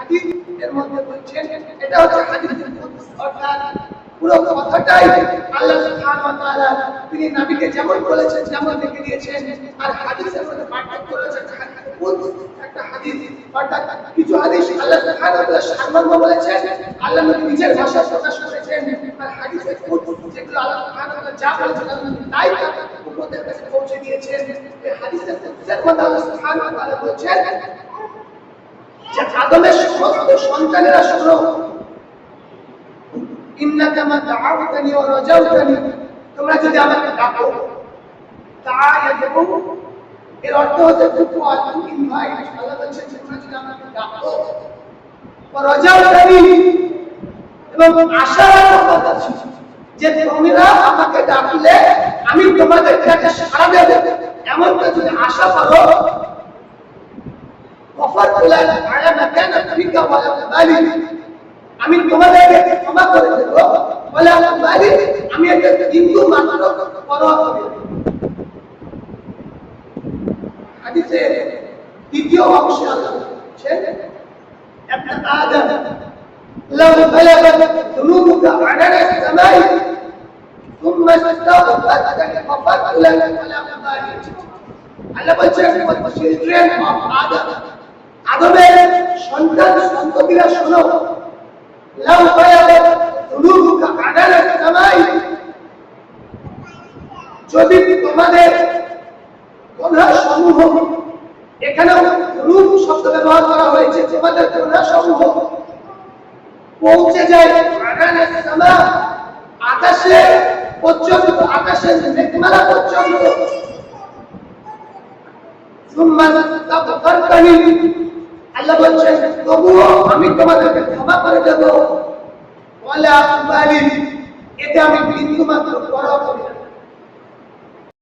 হাদিস এর মধ্যে বলছেন এটা হচ্ছে হাদিসের কুদস, অর্থাৎ পুরো কথাটাই আল্লাহ সুবহানাহু ওয়া তাআলা তিনি নবীকে যেমন বলেছেন যেমন লিখে দিয়েছেন। আর হাদিসের মধ্যে পার্থক্য রয়েছে, কুদস একটা হাদিস, অর্থাৎ কিছু হাদিস আল্লাহ সুবহানাহু ওয়া তাআলা সারমর্ম বলেছেন, আল্লাহ নবী নিজের ভাষায় প্রকাশ করেছেন। আর হাদিসের কুদস যেগুলো আল্লাহ সুবহানাহু ওয়া তাআলা যা বলেছেন তাই উম্মতের কাছে পৌঁছে দিয়েছেন। এই হাদিসের কুদসের মধ্যে আল্লাহ সুবহানাহু ওয়া তাআলা বলেছেন যে আদমের সমস্ত সন্তানেরা শোনো, ইন্নাকা মা দাআউতানি ওয়া রাজাউতানি, তোমরা যদি আমাকে ডাকো, তাআয়াদু এর অর্থ হচ্ছে তুমি ইনভাইট, আল্লাহ বলছেন তোমরা যদি আমাকে ডাকো, ওয়া রাজাউতানি এবং আশা রাখো যে তোমরা আমাকে ডাকলে আমি তোমাদের কাছে সাড়া দেব, এমনটা যদি আশা করো, আমি তোমাদেরকে ক্ষমা করে দেব, বলে আমি একটা হিন্দু মাত্র পরোয়া করি। হাদিসের দ্বিতীয় অংশে আল্লাহ বলছেন একটা আদম লাউ বালাগাত যুনুবুকা আনানা সামাই সুম্মা ইস্তাগফারতানি গফারতু লাকা ওয়ালা উবালি। আল্লাহ বলছেন চিলড্রেন অফ আদম, আদমের সন্তান সন্ততিরা শোনো, লাউ বালাগাত যুনুবুকা আনানা সামাই, যদি তোমাদের গুনাহ সমূহ, এখানে যুনুব শব্দ ব্যবহার করা হয়েছে, তোমাদের গুনাহ সমূহ পৌঁছে যায় আনানা সামা, আকাশে পর্যন্ত, আকাশের মেঘমালা পর্যন্ত, সুম্মা ইস্তাগফারতানি, আল্লাহ বলছেন তবুও আমি তোমাদেরকে ক্ষমা করে দেব, ওয়ালা উবালি, এতে আমি বিন্দু মাত্র পরোয়া করি না।